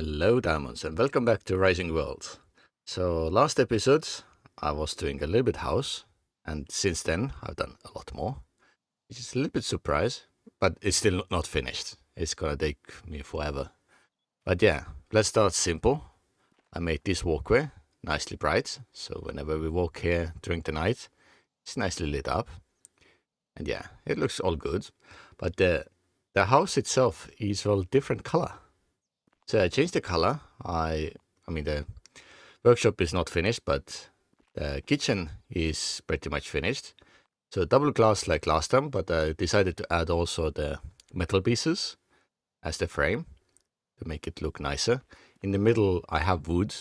Hello, diamonds, and welcome back to Rising World. So, last episode I was doing a little bit house, and since then I've done a lot more, which is a little bit surprise, but it's still not finished. It's gonna take me forever. But yeah, let's start simple. I made this walkway nicely bright, so whenever we walk here during the night, it's nicely lit up. And yeah, it looks all good. But the house itself is all different color. So I changed the color. I mean the workshop is not finished, but the kitchen is pretty much finished. So double glass like last time, but I decided to add also the metal pieces as the frame to make it look nicer. In the middle I have wood,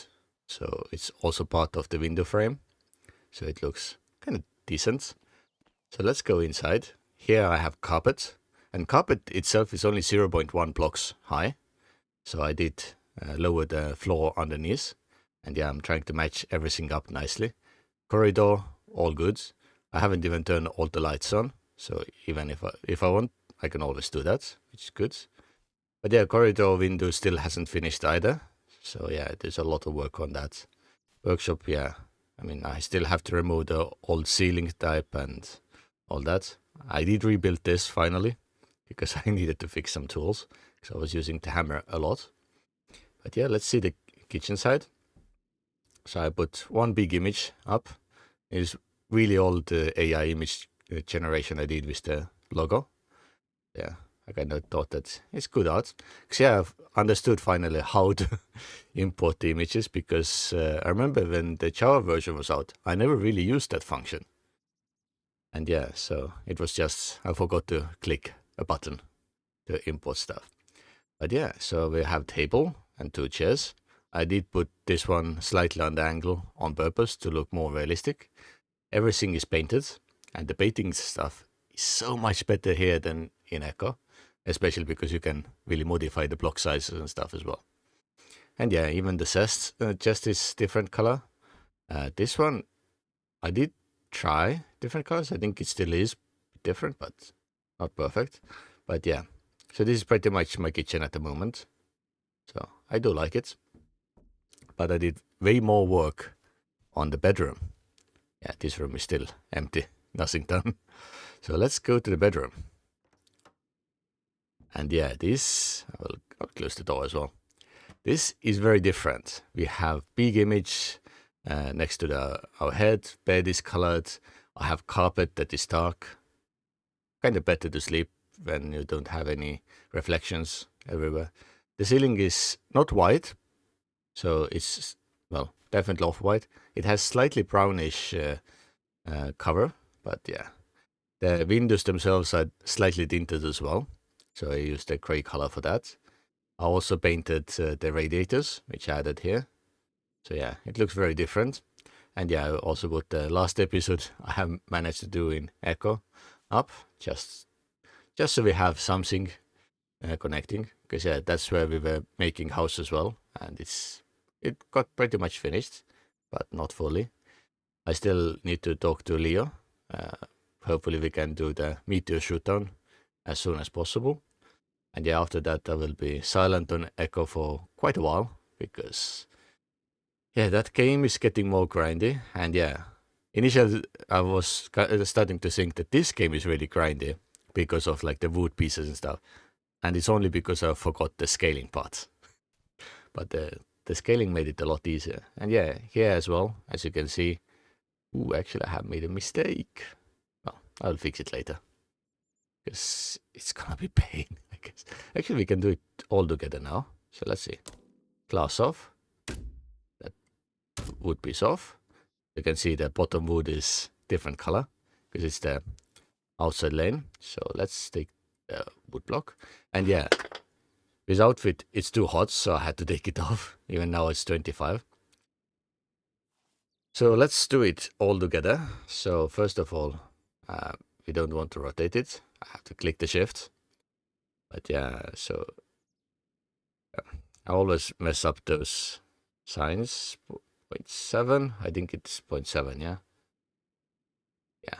so it's also part of the window frame. So it looks kind of decent. So let's go inside. Here I have carpet, and carpet itself is only 0.1 blocks high. So I did lower the floor underneath. And yeah, I'm trying to match everything up nicely. Corridor, all good. I haven't even turned all the lights on. So even if I want, I can always do that, which is good. But yeah, corridor window still hasn't finished either. So yeah, there's a lot of work on that. Workshop, yeah. I mean, I still have to remove the old ceiling type and all that. I did rebuild this finally because I needed to fix some tools because I was using the hammer a lot. But yeah, let's see the kitchen side. So I put one big image up. It's really old AI image generation I did with the logo. Yeah, I kind of thought that it's good art. Because yeah, I've understood finally how to import the images because I remember when the Java version was out, I never really used that function. And yeah, so it was just, I forgot to click a button to import stuff. But yeah, so we have table and two chairs. I did put this one slightly on the angle on purpose to look more realistic. Everything is painted, and the painting stuff is so much better here than in Echo, especially because you can really modify the block sizes and stuff as well. And yeah, even the chest is different color. This one, I did try different colors. I think it still is different, but not perfect. But yeah, so this is pretty much my kitchen at the moment. So I do like it, but I did way more work on the bedroom. Yeah, this room is still empty, nothing done. So let's go to the bedroom. And yeah, I'll close the door as well. This is very different. We have big image next to our head. Bed is colored. I have carpet that is dark. Kind of better to sleep when you don't have any reflections everywhere. The ceiling is not white, so it's, well, definitely off-white. It has slightly brownish cover, but yeah. The windows themselves are slightly tinted as well, so I used a gray color for that. I also painted the radiators, which I added here. So yeah, it looks very different. And yeah, I also put the last episode I have managed to do in Echo up, just so we have something connecting. Because yeah, that's where we were making house as well, and it got pretty much finished, but not fully. I still need to talk to Leo. Uh, Hopefully we can do the meteor shootdown as soon as possible. And yeah, after that I will be silent on Echo for quite a while because yeah, that game is getting more grindy. And yeah, initially I was starting to think that this game is really grindy because of like the wood pieces and stuff. And it's only because I forgot the scaling part. But the scaling made it a lot easier. And yeah, here as well, as you can see, ooh, actually I have made a mistake. Well, I'll fix it later. Because it's gonna be pain, I guess. Actually, we can do it all together now. So let's see. Glass off. That wood piece off. You can see the bottom wood is different color because it's the outside lane. So let's take the wood block. And yeah, this outfit, it's too hot, so I had to take it off. Even now it's 25. So let's do it all together. So first of all, we don't want to rotate it. I have to click the shift. But yeah, so I always mess up those signs. 0.7, I think it's 0.7, yeah? Yeah.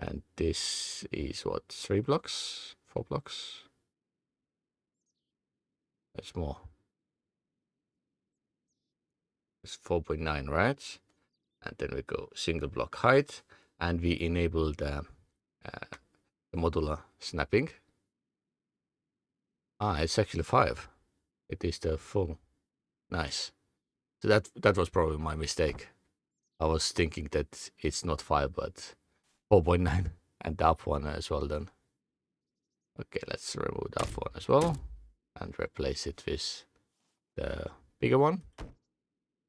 And this is what, 3 blocks? 4 blocks? That's more. It's 4.9, right? And then we go single block height, and we enable the modular snapping. It's actually 5. It is the full. Nice. So that was probably my mistake. I was thinking that it's not 5, but 4.9, and the up one as well then. Okay, let's remove the up one as well and replace it with the bigger one.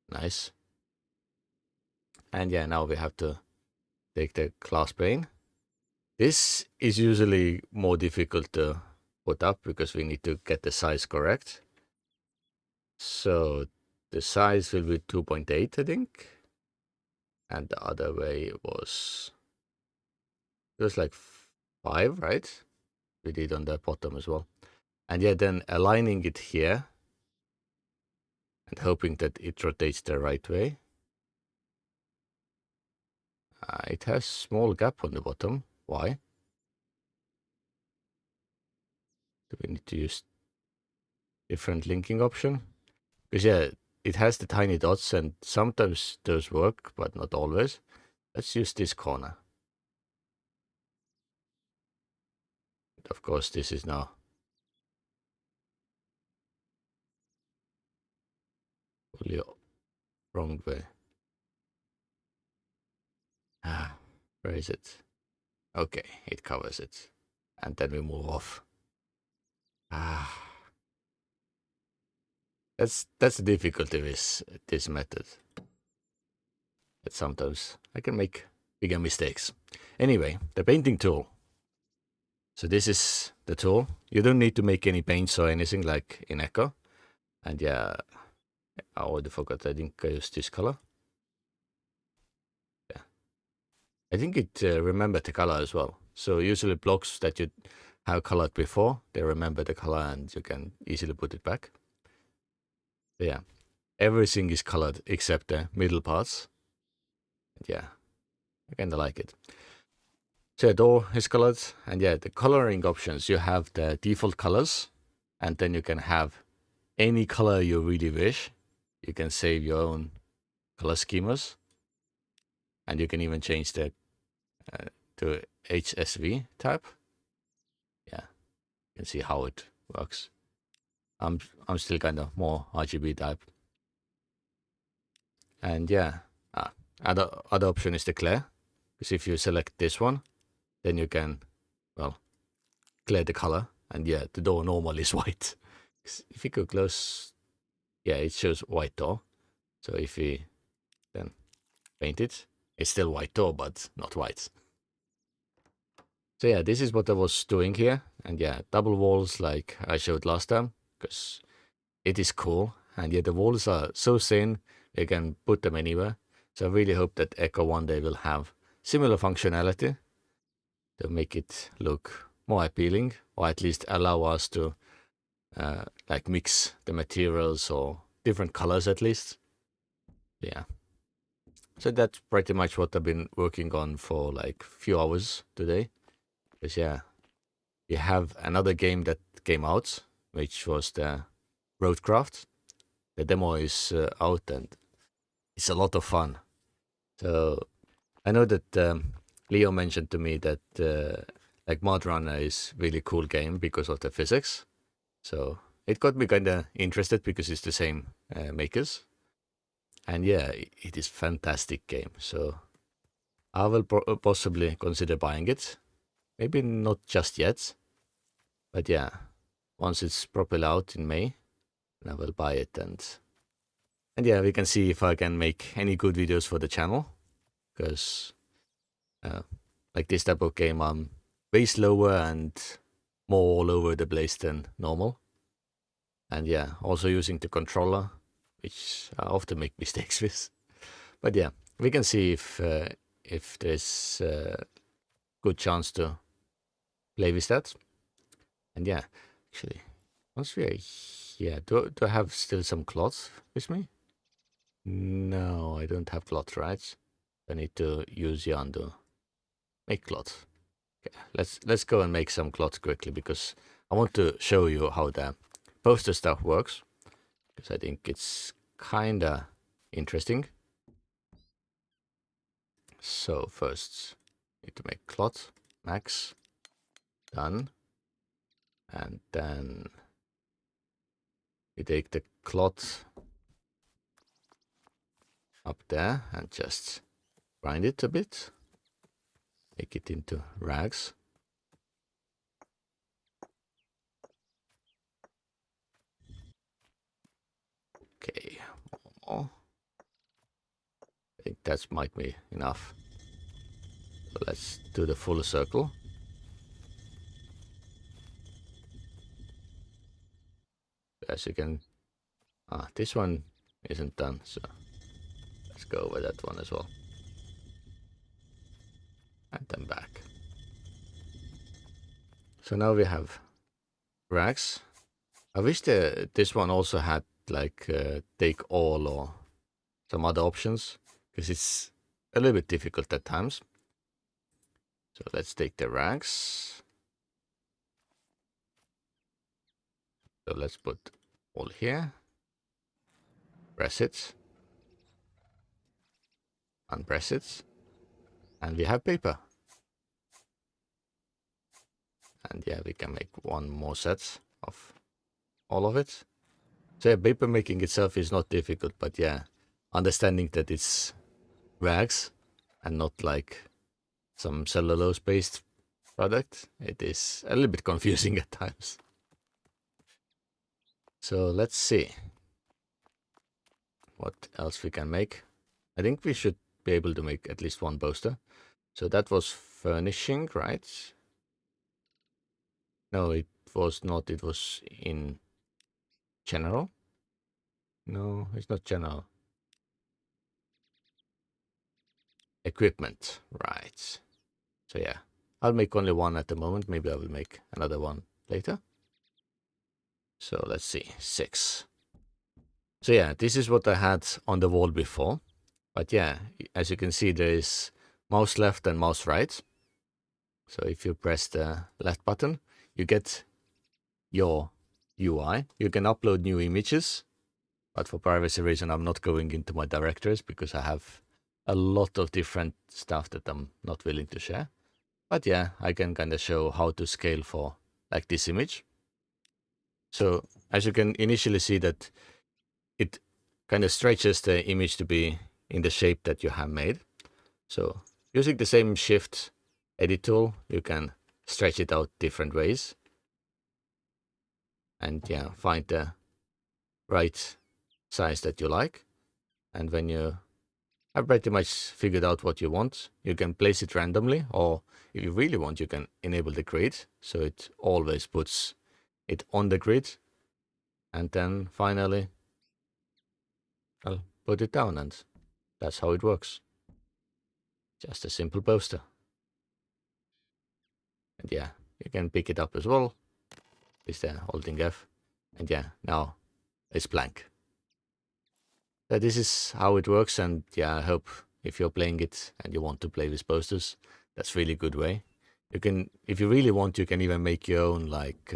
Nice. And yeah, now we have to take the glass pane. This is usually more difficult to put up because we need to get the size correct. So the size will be 2.8, I think. And the other way was, it was like 5, right? We did on the bottom as well. And yeah, then aligning it here and hoping that it rotates the right way. It has small gap on the bottom. Why? Do we need to use different linking option? Because yeah, it has the tiny dots and sometimes those work, but not always. Let's use this corner. Of course, this is now fully wrong way. Where is it? Okay, it covers it. And then we move off. That's the difficulty with this method. That sometimes I can make bigger mistakes. Anyway, the painting tool. So this is the tool. You don't need to make any paints or anything like in Echo. And yeah, I already forgot. I think I used this color. Yeah, I think it remembered the color as well. So usually blocks that you have colored before, they remember the color and you can easily put it back. So yeah, everything is colored except the middle parts. And yeah, I kind of like it. So the door is colored, and yeah, the coloring options, you have the default colors, and then you can have any color you really wish. You can save your own color schemas, and you can even change the to HSV type. Yeah, you can see how it works. I'm still kind of more RGB type. And yeah, other option is the clear, because if you select this one, then you can, well, clear the color, and yeah, the door normally is white. If you go close, yeah, it shows white door. So if we then paint it, it's still white door, but not white. So yeah, this is what I was doing here. And yeah, double walls like I showed last time, because it is cool. And yeah, the walls are so thin, you can put them anywhere. So I really hope that Echo one day will have similar functionality to make it look more appealing, or at least allow us to like mix the materials or different colors at least. Yeah. So that's pretty much what I've been working on for like few hours today. Because yeah, we have another game that came out, which was the Roadcraft. The demo is out and it's a lot of fun. So I know that Leo mentioned to me that like Mod Runner is really cool game because of the physics. So it got me kind of interested because it's the same makers. And yeah, it is fantastic game. So I will possibly consider buying it. Maybe not just yet, but yeah, once it's properly out in May, I will buy it and yeah, we can see if I can make any good videos for the channel, because like this type of game, I'm way slower and more all over the place than normal. And yeah, also using the controller, which I often make mistakes with. But yeah, we can see if there's a good chance to play with that. And yeah, actually, once we are here, do I have still some cloth with me? No, I don't have cloth, right? I need to use yarn to make cloth. Okay, let's go and make some cloth quickly, because I want to show you how the poster stuff works, because I think it's kinda interesting. So first, need to make cloth, max, done. And then we take the cloth up there and just grind it a bit. Make it into rags. Okay, one more. I think that might be enough. So let's do the full circle. As you can, this one isn't done, so let's go over that one as well. And then back. So now we have rags. I wish this one also had like take all or some other options, because it's a little bit difficult at times. So let's take the rags. So let's put all here. Press it. Unpress it. And we have paper. And yeah, we can make one more set of all of it. So yeah, paper making itself is not difficult, but yeah, understanding that it's rags and not like some cellulose based product, it is a little bit confusing at times. So let's see what else we can make. I think we should be able to make at least one poster. So that was furnishing, right? No, it was not. It was in general. No, it's not general. Equipment, right. So yeah, I'll make only one at the moment. Maybe I will make another one later. So let's see, 6. So yeah, this is what I had on the wall before. But yeah, as you can see, there is mouse left and mouse right. So if you press the left button, you get your UI. You can upload new images, but for privacy reason, I'm not going into my directories because I have a lot of different stuff that I'm not willing to share. But yeah, I can kind of show how to scale for like this image. So as you can initially see that it kind of stretches the image to be in the shape that you have made. So using the same shift edit tool, you can stretch it out different ways. And yeah, find the right size that you like. And when you have pretty much figured out what you want, you can place it randomly, or if you really want, you can enable the grid. So it always puts it on the grid. And then finally, I'll put it down, and that's how it works. Just a simple poster. And yeah, you can pick it up as well. Is there holding F? And yeah, now it's blank. So this is how it works, and yeah, I hope if you're playing it and you want to play with posters, that's really good way. You can, if you really want, you can even make your own like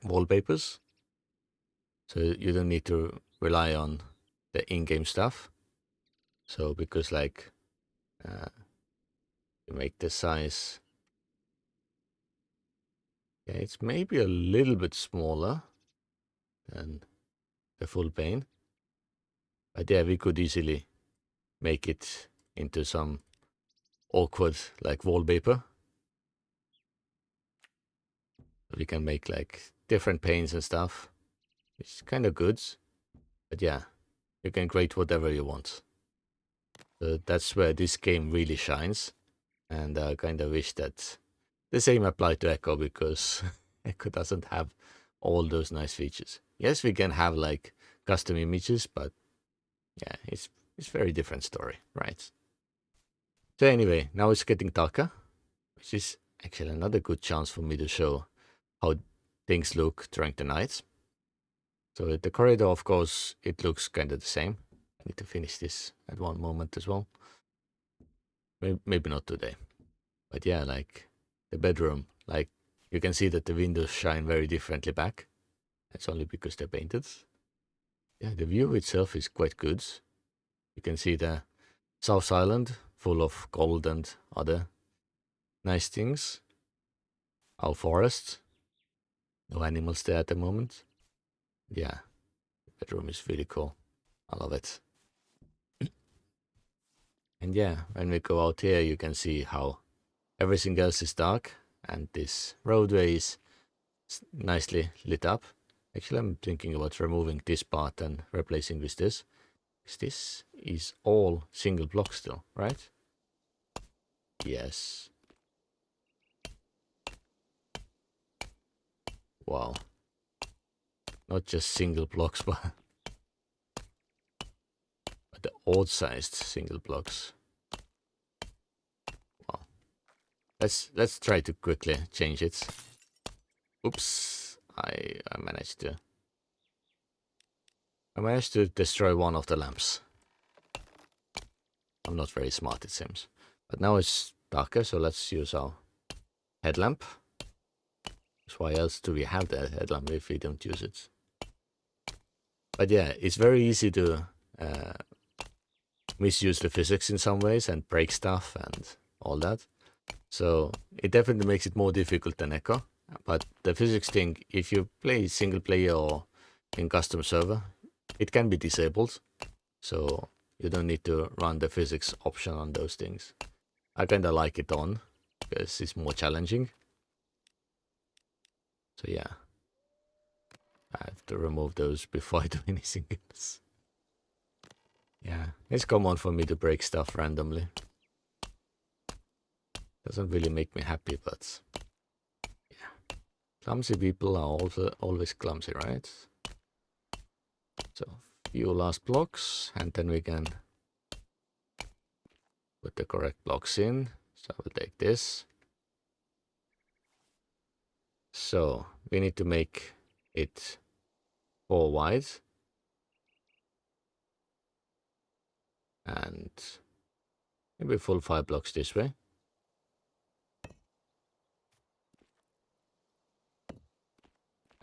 wallpapers. So you don't need to rely on the in-game stuff. So because like you make the size, yeah, it's maybe a little bit smaller than the full pane. But yeah, we could easily make it into some awkward like wallpaper. We can make like different panes and stuff. It's kind of good. But yeah, you can create whatever you want. So that's where this game really shines. And I kind of wish that the same applied to Echo, because Echo doesn't have all those nice features. Yes, we can have like custom images, but yeah, it's very different story, right? So anyway, now it's getting darker, which is actually another good chance for me to show how things look during the night. So the corridor, of course, it looks kind of the same. I need to finish this at one moment as well. Maybe not today. But yeah, like the bedroom, like you can see that the windows shine very differently back. It's only because they're painted. Yeah, the view itself is quite good. You can see the South Island full of gold and other nice things. Our forest. No animals there at the moment. Yeah, bedroom is really cool. I love it. And yeah, when we go out here, you can see how everything else is dark and this roadway is nicely lit up. Actually, I'm thinking about removing this part and replacing with this. Because this is all single block still, right? Yes. Wow. Not just single blocks, but the odd-sized single blocks. Wow. Let's try to quickly change it. Oops. I managed to destroy one of the lamps. I'm not very smart, it seems. But now it's darker, so let's use our headlamp. So why else do we have the headlamp if we don't use it? But yeah, it's very easy to misuse the physics in some ways and break stuff and all that. So it definitely makes it more difficult than Echo. But the physics thing, if you play single player or in custom server, it can be disabled. So you don't need to run the physics option on those things. I kinda like it on because it's more challenging. So yeah, I have to remove those before I do anything else. Yeah, it's common for me to break stuff randomly. Doesn't really make me happy, but yeah. Clumsy people are also always clumsy, right? So few last blocks and then we can put the correct blocks in. So I will take this. So we need to make it 4 wide. And maybe full 5 blocks this way.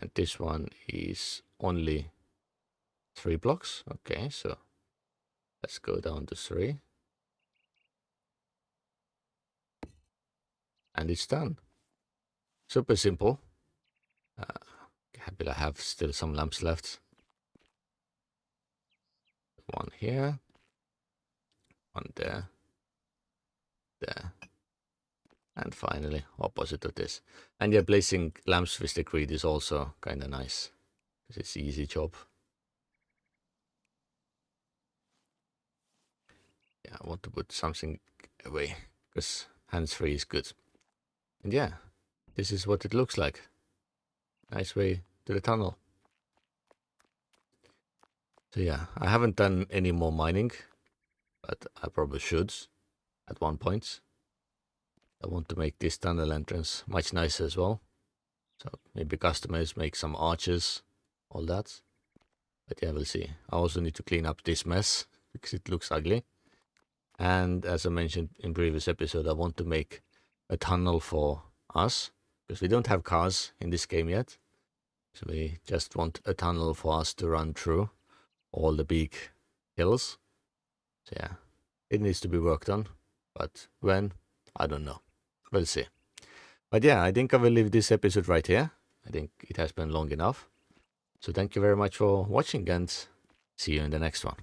And this one is only 3 blocks. Okay, so let's go down to 3. And it's done. Super simple. Happy I have still some lamps left. One here. One there. There. And finally, opposite of this. And yeah, placing lamps with the grid is also kind of nice. Because it's an easy job. Yeah, I want to put something away. Because hands-free is good. And yeah, this is what it looks like. Nice way to the tunnel. So yeah, I haven't done any more mining. But I probably should at one point. I want to make this tunnel entrance much nicer as well. So maybe customers make some arches, all that. But yeah, we'll see. I also need to clean up this mess because it looks ugly. And as I mentioned in previous episode, I want to make a tunnel for us because we don't have cars in this game yet. So we just want a tunnel for us to run through all the big hills. So yeah, it needs to be worked on. But when? I don't know. We'll see. But yeah, I think I will leave this episode right here. I think it has been long enough. So thank you very much for watching and see you in the next one.